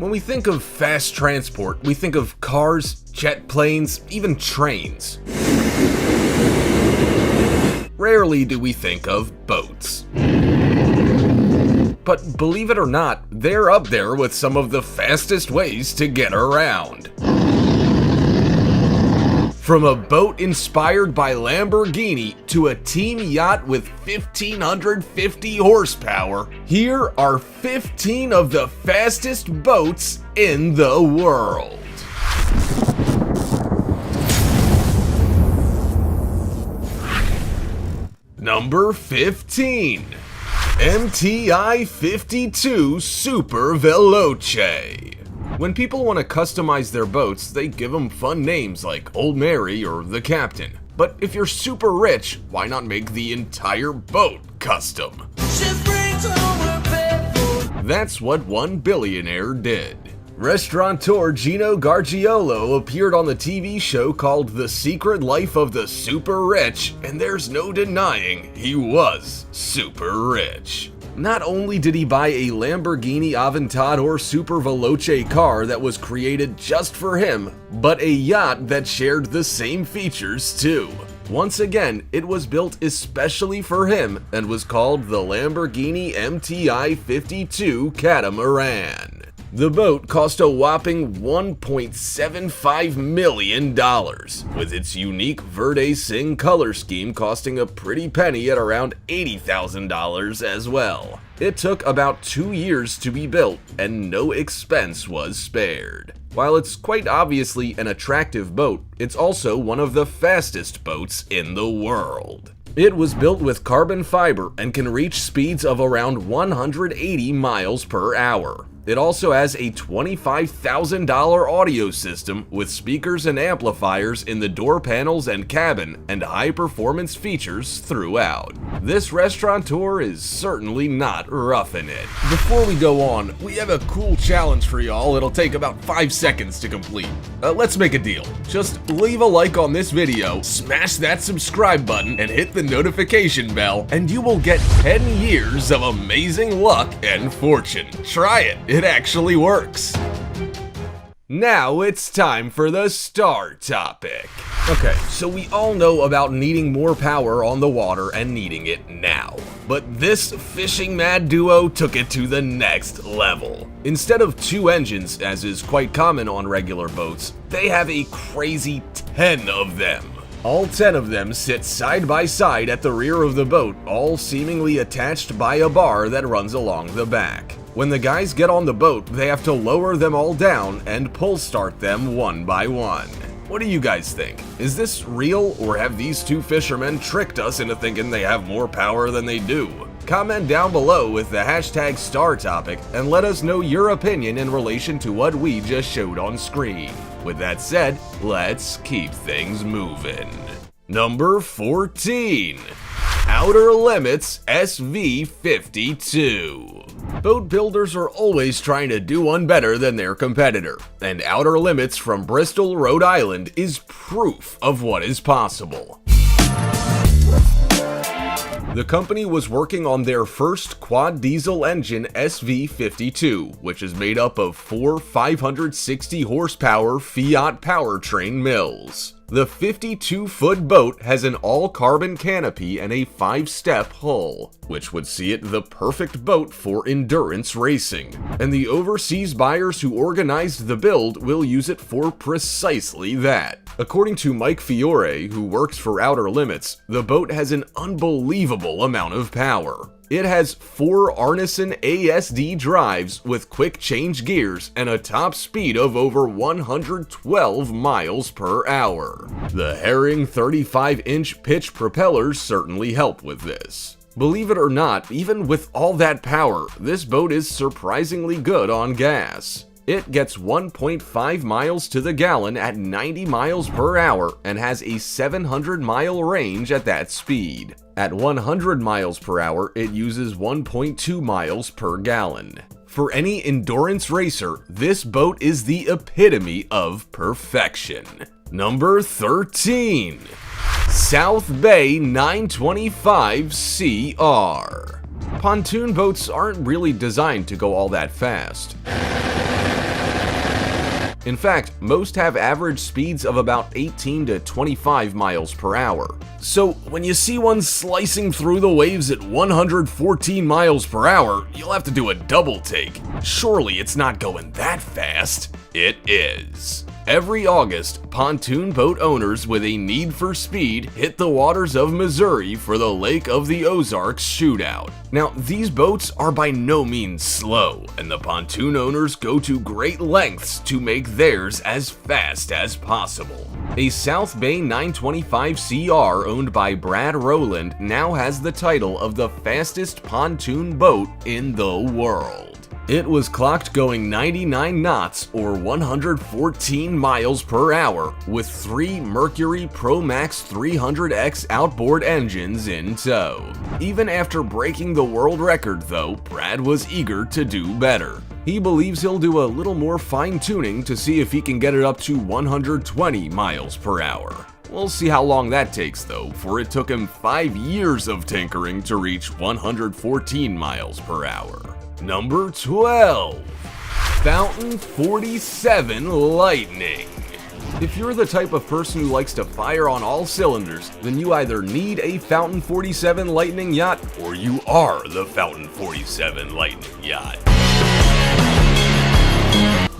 When we think of fast transport, we think of cars, jet planes, even trains. Rarely do we think of boats. But believe it or not, they're up there with some of the fastest ways to get around. From a boat inspired by Lamborghini to a team yacht with 1,550 horsepower, here are 15 of the fastest boats in the world. Number 15. MTI 52 Super Veloce. When people want to customize their boats, they give them fun names like Old Mary or the Captain. But if you're super rich, why not make the entire boat custom? That's what one billionaire did. Restaurateur Gino Gargiulo appeared on the TV show called The Secret Life of the Super Rich, and there's no denying he was super rich. Not only did he buy a Lamborghini Aventador Super Veloce car that was created just for him, but a yacht that shared the same features too. Once again, it was built especially for him and was called the Lamborghini MTI 52 Catamaran. The boat cost a whopping $1.75 million, with its unique Verde Sing color scheme costing a pretty penny at around $80,000 as well. It took about 2 years to be built, and no expense was spared. While it's quite obviously an attractive boat, it's also one of the fastest boats in the world. It was built with carbon fiber and can reach speeds of around 180 miles per hour. It also has a $25,000 audio system with speakers and amplifiers in the door panels and cabin, and high-performance features throughout. This restaurateur is certainly not roughing it. Before we go on, we have a cool challenge for y'all. It'll take about 5 seconds to complete. Let's make a deal. Just leave a like on this video, smash that subscribe button, and hit the notification bell, and you will get 10 years of amazing luck and fortune. Try it. It actually works. Now it's time for the star topic. Okay, so we all know about needing more power on the water and needing it now. But this fishing mad duo took it to the next level. Instead of 2 engines, as is quite common on regular boats, they have a crazy 10 of them. All 10 of them sit side by side at the rear of the boat, all seemingly attached by a bar that runs along the back. When the guys get on the boat, they have to lower them all down and pull start them one by one. What do you guys think? Is this real, or have these 2 fishermen tricked us into thinking they have more power than they do? Comment down below with the hashtag star topic and let us know your opinion in relation to what we just showed on screen. With that said, let's keep things moving. Number 14. Outer Limits SV52. Boat builders are always trying to do one better than their competitor, and Outer Limits from Bristol, Rhode Island is proof of what is possible. The company was working on their first quad diesel engine SV52, which is made up of 4 560 horsepower Fiat powertrain mills. The 52-foot boat has an all-carbon canopy and a 5-step hull, which would see it the perfect boat for endurance racing. And the overseas buyers who organized the build will use it for precisely that. According to Mike Fiore, who works for Outer Limits, the boat has an unbelievable amount of power. It has 4 Arneson ASD drives with quick change gears and a top speed of over 112 miles per hour. The Herring 35-inch pitch propellers certainly help with this. Believe it or not, even with all that power, this boat is surprisingly good on gas. It gets 1.5 miles to the gallon at 90 miles per hour and has a 700-mile range at that speed. At 100 miles per hour, it uses 1.2 miles per gallon. For any endurance racer, this boat is the epitome of perfection. Number 13. South Bay 925 CR. Pontoon boats aren't really designed to go all that fast. In fact, most have average speeds of about 18 to 25 miles per hour. So when you see one slicing through the waves at 114 miles per hour, you'll have to do a double take. Surely it's not going that fast. It is. Every August, pontoon boat owners with a need for speed hit the waters of Missouri for the Lake of the Ozarks shootout. Now, these boats are by no means slow, and the pontoon owners go to great lengths to make theirs as fast as possible. A South Bay 925 CR owned by Brad Rowland now has the title of the fastest pontoon boat in the world. It was clocked going 99 knots or 114 miles per hour with 3 Mercury ProMax 300X outboard engines in tow. Even after breaking the world record though, Brad was eager to do better. He believes he'll do a little more fine-tuning to see if he can get it up to 120 miles per hour. We'll see how long that takes though, for it took him 5 years of tinkering to reach 114 miles per hour. Number 12. Fountain 47 Lightning. If you're the type of person who likes to fire on all cylinders, then you either need a Fountain 47 Lightning yacht, or you are the Fountain 47 Lightning yacht.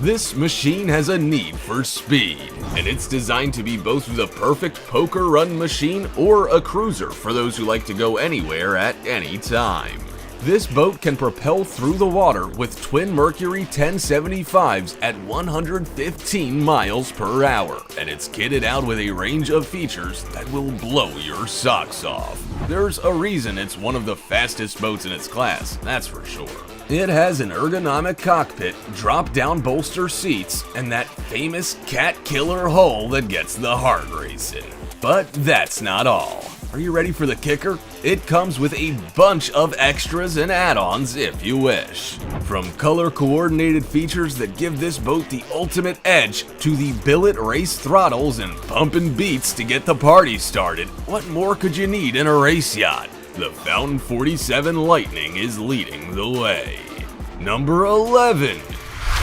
This machine has a need for speed, and it's designed to be both the perfect poker run machine or a cruiser for those who like to go anywhere at any time. This boat can propel through the water with twin Mercury 1075s at 115 miles per hour, and it's kitted out with a range of features that will blow your socks off. There's a reason it's one of the fastest boats in its class, that's for sure. It has an ergonomic cockpit, drop-down bolster seats, and that famous cat killer hull that gets the heart racing. But that's not all. Are you ready for the kicker? It comes with a bunch of extras and add-ons if you wish. From color-coordinated features that give this boat the ultimate edge, to the billet race throttles and pumping beats to get the party started, what more could you need in a race yacht? The Fountain 47 Lightning is leading the way. Number 11.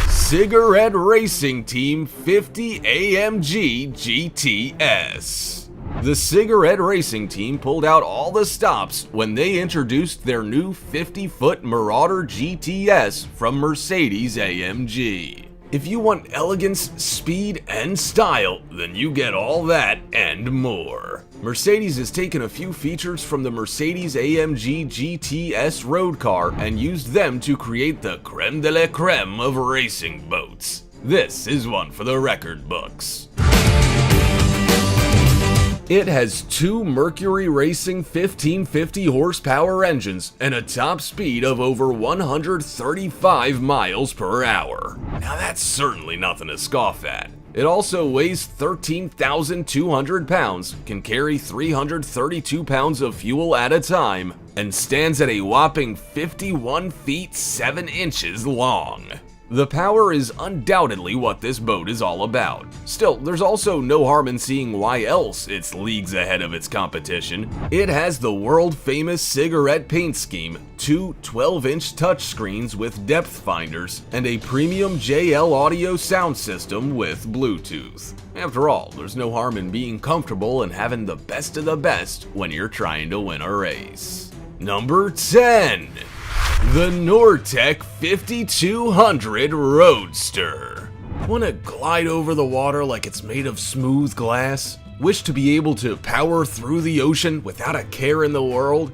Cigarette Racing Team 50 AMG GTS. The Cigarette Racing Team pulled out all the stops when they introduced their new 50-foot Marauder GTS from Mercedes-AMG. If you want elegance, speed, and style, then you get all that and more. Mercedes has taken a few features from the Mercedes-AMG GTS road car and used them to create the creme de la creme of racing boats. This is one for the record books. It has 2 Mercury Racing 1550 horsepower engines and a top speed of over 135 miles per hour. Now that's certainly nothing to scoff at. It also weighs 13,200 pounds, can carry 332 pounds of fuel at a time, and stands at a whopping 51 feet 7 inches long. The power is undoubtedly what this boat is all about. Still, there's also no harm in seeing why else it's leagues ahead of its competition. It has the world-famous cigarette paint scheme, 2 12-inch touchscreens with depth finders, and a premium JL audio sound system with Bluetooth. After all, there's no harm in being comfortable and having the best of the best when you're trying to win a race. Number 10. The Nortec 5200 Roadster. Want to glide over the water like it's made of smooth glass? Wish to be able to power through the ocean without a care in the world?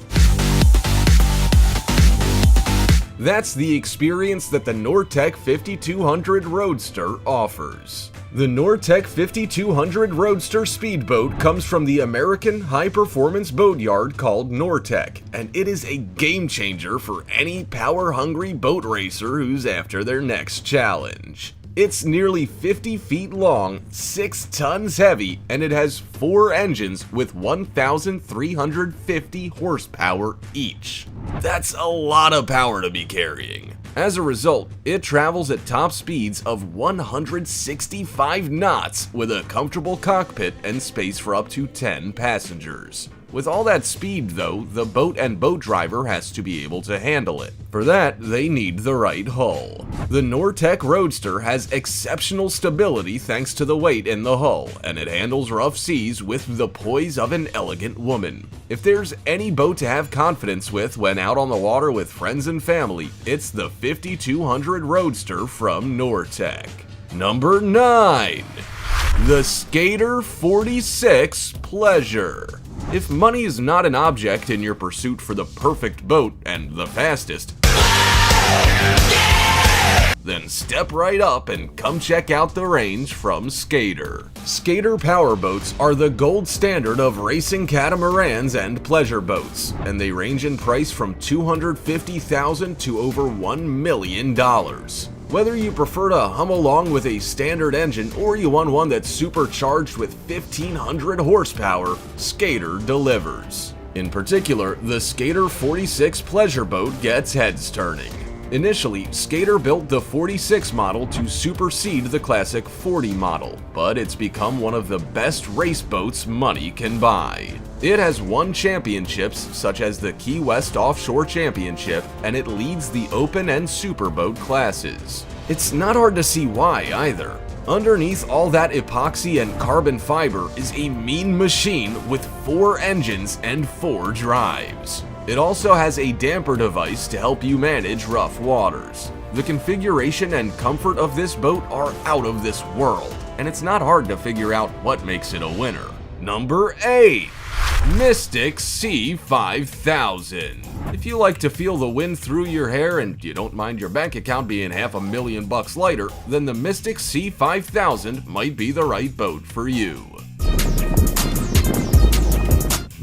That's the experience that the Nortec 5200 Roadster offers. The Nortec 5200 Roadster speedboat comes from the American high-performance boat yard called Nortec, and it is a game changer for any power-hungry boat racer who's after their next challenge. It's nearly 50 feet long, 6 tons heavy, and it has 4 engines with 1,350 horsepower each. That's a lot of power to be carrying. As a result, it travels at top speeds of 165 knots with a comfortable cockpit and space for up to 10 passengers. With all that speed though, the boat and boat driver has to be able to handle it. For that, they need the right hull. The Nortec Roadster has exceptional stability thanks to the weight in the hull, and it handles rough seas with the poise of an elegant woman. If there's any boat to have confidence with when out on the water with friends and family, it's the 5200 Roadster from Nortec. Number 9. The Skater 46 Pleasure. If money is not an object in your pursuit for the perfect boat and the fastest, then step right up and come check out the range from Skater. Skater powerboats are the gold standard of racing catamarans and pleasure boats, and they range in price from $250,000 to over $1 million. Whether you prefer to hum along with a standard engine or you want one that's supercharged with 1500 horsepower, Skater delivers. In particular, the Skater 46 pleasure boat gets heads turning. Initially, Skater built the 46 model to supersede the classic 40 model, but it's become one of the best race boats money can buy. It has won championships such as the Key West Offshore Championship, and it leads the open and superboat classes. It's not hard to see why either. Underneath all that epoxy and carbon fiber is a mean machine with 4 engines and 4 drives. It also has a damper device to help you manage rough waters. The configuration and comfort of this boat are out of this world, and it's not hard to figure out what makes it a winner. Number 8. Mystic C5000. If you like to feel the wind through your hair and you don't mind your bank account being $500,000 lighter, then the Mystic C5000 might be the right boat for you.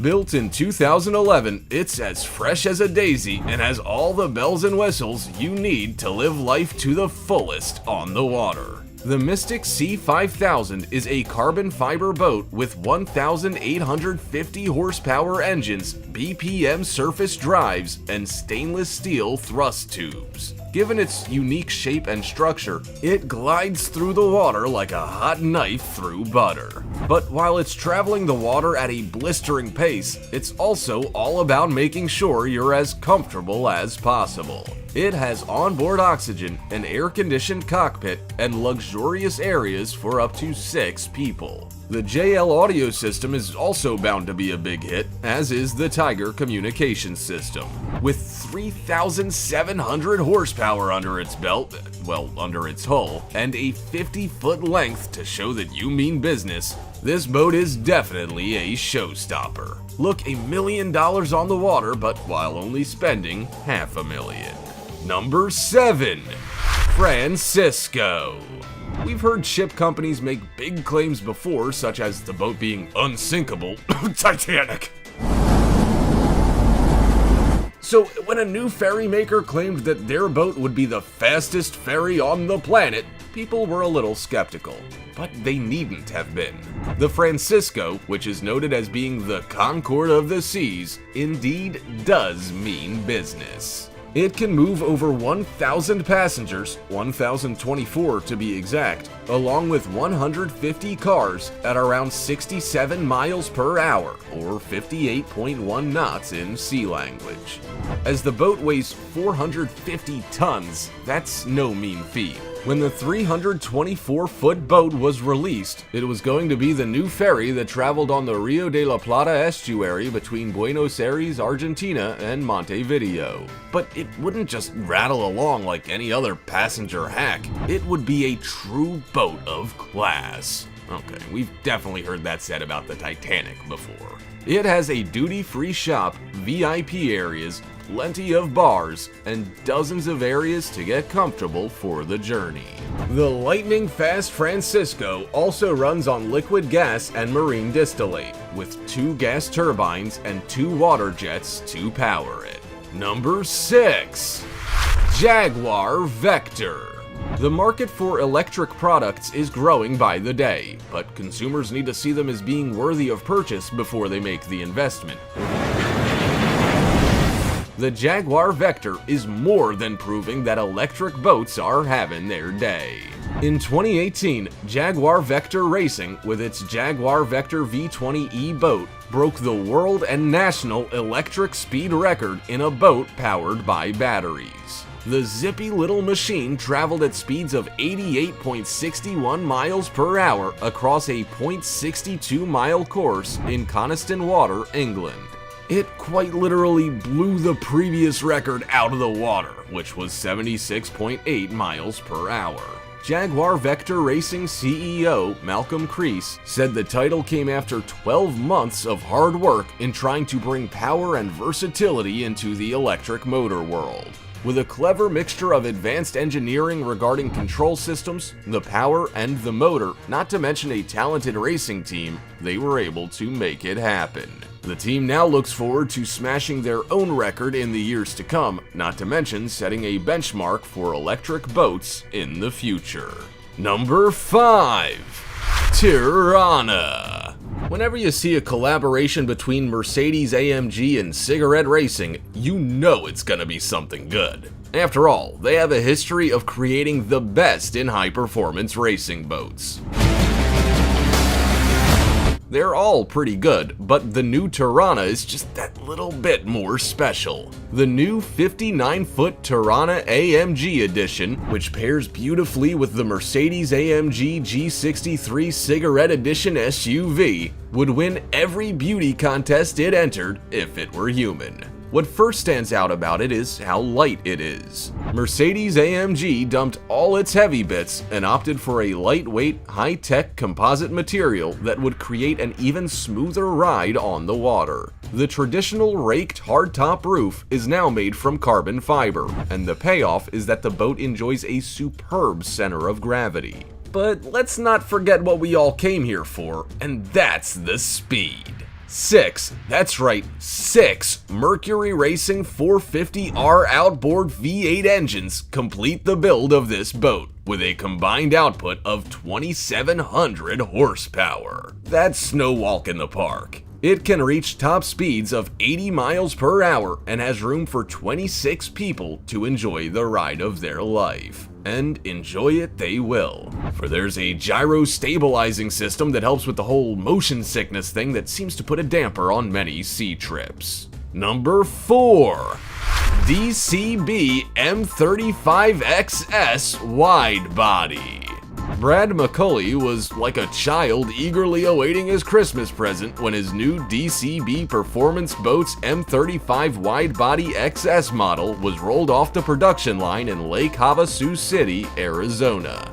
Built in 2011, it's as fresh as a daisy and has all the bells and whistles you need to live life to the fullest on the water. The Mystic C5000 is a carbon fiber boat with 1,850 horsepower engines, BPM surface drives, and stainless steel thrust tubes. Given its unique shape and structure, it glides through the water like a hot knife through butter. But while it's traveling the water at a blistering pace, it's also all about making sure you're as comfortable as possible. It has onboard oxygen, an air-conditioned cockpit, and luxurious areas for up to 6 people. The JL audio system is also bound to be a big hit, as is the Tiger communication system. With 3,700 horsepower under its belt, well, under its hull, and a 50-foot length to show that you mean business, this boat is definitely a showstopper. Look $1 million on the water, but while only spending $500,000. Number 7. Francisco. We've heard ship companies make big claims before, such as the boat being unsinkable, Titanic. So when a new ferry maker claimed that their boat would be the fastest ferry on the planet, people were a little skeptical. But they needn't have been. The Francisco, which is noted as being the Concorde of the seas, indeed does mean business. It can move over 1,000 passengers, 1,024 to be exact, along with 150 cars at around 67 miles per hour, or 58.1 knots in sea language. As the boat weighs 450 tons, that's no mean feat. When the 324-foot boat was released, it was going to be the new ferry that traveled on the Rio de la Plata estuary between Buenos Aires, Argentina, and Montevideo. But it wouldn't just rattle along like any other passenger hack. It would be a true boat of class. Okay, we've definitely heard that said about the Titanic before. It has a duty-free shop, VIP areas, plenty of bars, and dozens of areas to get comfortable for the journey. The lightning-fast Francisco also runs on liquid gas and marine distillate, with 2 gas turbines and 2 water jets to power it. Number 6. Jaguar Vector. The market for electric products is growing by the day, but consumers need to see them as being worthy of purchase before they make the investment. The Jaguar Vector is more than proving that electric boats are having their day. In 2018, Jaguar Vector Racing, with its Jaguar Vector V20e boat, broke the world and national electric speed record in a boat powered by batteries. The zippy little machine traveled at speeds of 88.61 miles per hour across a 0.62 mile course in Coniston Water, England. It quite literally blew the previous record out of the water, which was 76.8 miles per hour. Jaguar Vector Racing CEO Malcolm Creese said the title came after 12 months of hard work in trying to bring power and versatility into the electric motor world. With a clever mixture of advanced engineering regarding control systems, the power, and the motor, not to mention a talented racing team, they were able to make it happen. The team now looks forward to smashing their own record in the years to come, not to mention setting a benchmark for electric boats in the future. Number 5. Tirana. Whenever you see a collaboration between Mercedes-AMG and Cigarette Racing, you know it's gonna be something good. After all, they have a history of creating the best in high-performance racing boats. They're all pretty good, but the new Tirana is just that little bit more special. The new 59-foot Tirana AMG edition, which pairs beautifully with the Mercedes-AMG G63 Cigarette Edition SUV, would win every beauty contest it entered if it were human. What first stands out about it is how light it is. Mercedes-AMG dumped all its heavy bits and opted for a lightweight, high-tech composite material that would create an even smoother ride on the water. The traditional raked hardtop roof is now made from carbon fiber, and the payoff is that the boat enjoys a superb center of gravity. But let's not forget what we all came here for, and that's the speed. 6, that's right, 6 Mercury Racing 450R outboard V8 engines complete the build of this boat, with a combined output of 2,700 horsepower. That's no walk in the park. It can reach top speeds of 80 miles per hour and has room for 26 people to enjoy the ride of their life. And enjoy it they will, for there's a gyro stabilizing system that helps with the whole motion sickness thing that seems to put a damper on many sea trips. Number 4. DCB M35XS Wide Body. Brad McCulley was like a child eagerly awaiting his Christmas present when his new DCB Performance Boats M35 Wide-Body XS model was rolled off the production line in Lake Havasu City, Arizona.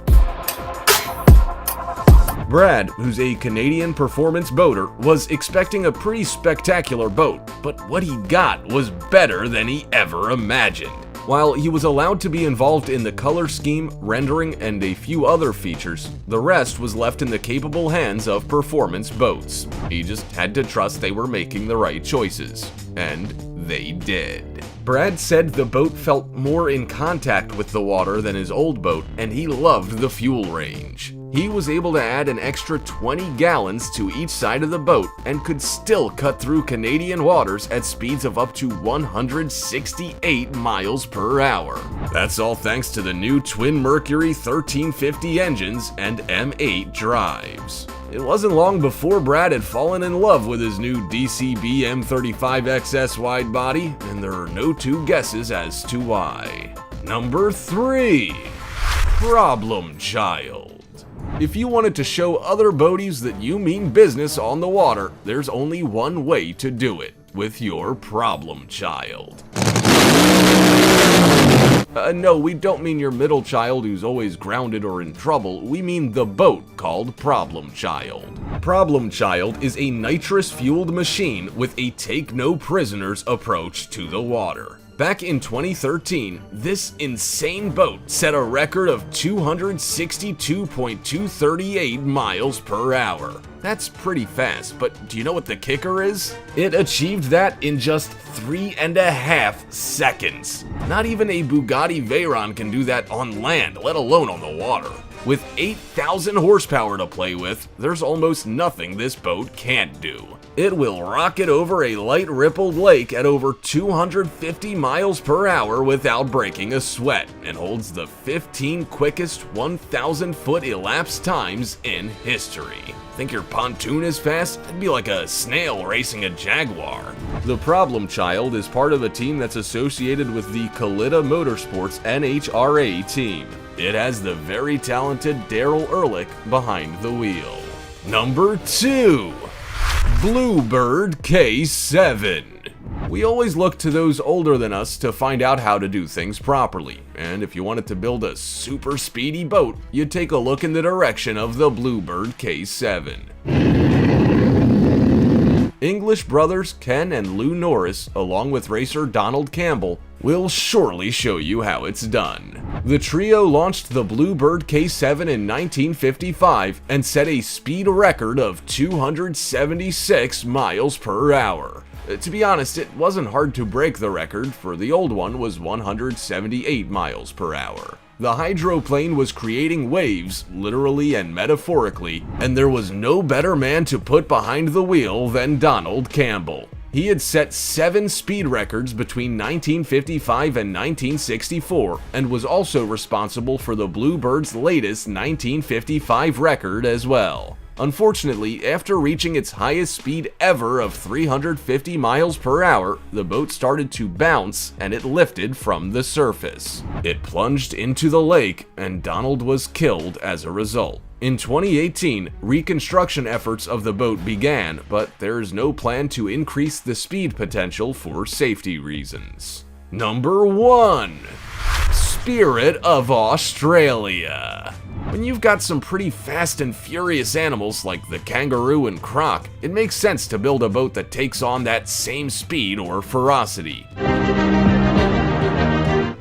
Brad, who's a Canadian performance boater, was expecting a pretty spectacular boat, but what he got was better than he ever imagined. While he was allowed to be involved in the color scheme, rendering, and a few other features, the rest was left in the capable hands of Performance Boats. He just had to trust they were making the right choices. And they did. Brad said the boat felt more in contact with the water than his old boat, and he loved the fuel range. He was able to add an extra 20 gallons to each side of the boat and could still cut through Canadian waters at speeds of up to 168 miles per hour. That's all thanks to the new twin Mercury 1350 engines and M8 drives. It wasn't long before Brad had fallen in love with his new DCB M35 XS wide body, and there are no two guesses as to why. Number 3. Problem Child. If you wanted to show other boaties that you mean business on the water, there's only one way to do it, with your problem child. No, we don't mean your middle child who's always grounded or in trouble, we mean the boat called Problem Child. Problem Child is a nitrous-fueled machine with a take-no-prisoners approach to the water. Back in 2013, this insane boat set a record of 262.238 miles per hour. That's pretty fast, but do you know what the kicker is? It achieved that in just 3.5 seconds. Not even a Bugatti Veyron can do that on land, let alone on the water. With 8,000 horsepower to play with, there's almost nothing this boat can't do. It will rocket over a light rippled lake at over 250 miles per hour without breaking a sweat, and holds the 15 quickest 1,000-foot elapsed times in history. Think your pontoon is fast? It'd be like a snail racing a Jaguar. The Problem Child is part of a team that's associated with the Kalitta Motorsports NHRA team. It has the very talented Daryl Ehrlich behind the wheel. Number 2. Bluebird K7. We always look to those older than us to find out how to do things properly, and if you wanted to build a super speedy boat, you'd take a look in the direction of the Bluebird K7. English brothers Ken and Lou Norris, along with racer Donald Campbell, will surely show you how it's done. The trio launched the Bluebird K7 in 1955 and set a speed record of 276 miles per hour. To be honest, it wasn't hard to break the record, for the old one was 178 miles per hour. The hydroplane was creating waves, literally and metaphorically, and there was no better man to put behind the wheel than Donald Campbell. He had set 7 speed records between 1955 and 1964, and was also responsible for the Bluebird's latest 1955 record as well. Unfortunately, after reaching its highest speed ever of 350 miles per hour, the boat started to bounce and it lifted from the surface. It plunged into the lake, and Donald was killed as a result. In 2018, reconstruction efforts of the boat began, but there is no plan to increase the speed potential for safety reasons. Number 1. Spirit of Australia. When you've got some pretty fast and furious animals like the kangaroo and croc, it makes sense to build a boat that takes on that same speed or ferocity.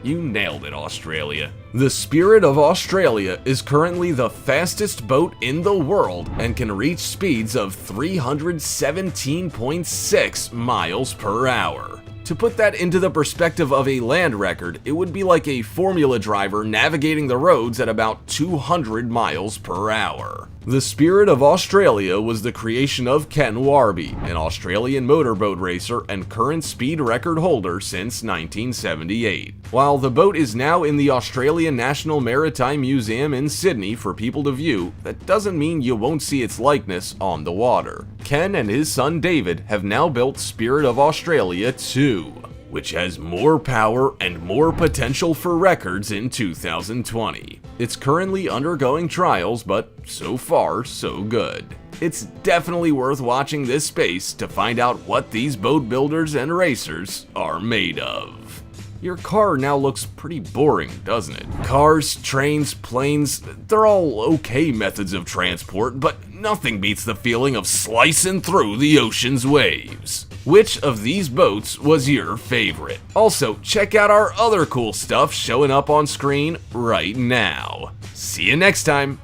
You nailed it, Australia. The Spirit of Australia is currently the fastest boat in the world and can reach speeds of 317.6 miles per hour. To put that into the perspective of a land record, it would be like a Formula driver navigating the roads at about 200 miles per hour. The Spirit of Australia was the creation of Ken Warby, an Australian motorboat racer and current speed record holder since 1978. While the boat is now in the Australian National Maritime Museum in Sydney for people to view, that doesn't mean you won't see its likeness on the water. Ken and his son David have now built Spirit of Australia 2, which has more power and more potential for records in 2020. It's currently undergoing trials, but so far, so good. It's definitely worth watching this space to find out what these boat builders and racers are made of. Your car now looks pretty boring, doesn't it? Cars, trains, planes, they're all okay methods of transport, but nothing beats the feeling of slicing through the ocean's waves. Which of these boats was your favorite? Also, check out our other cool stuff showing up on screen right now. See you next time!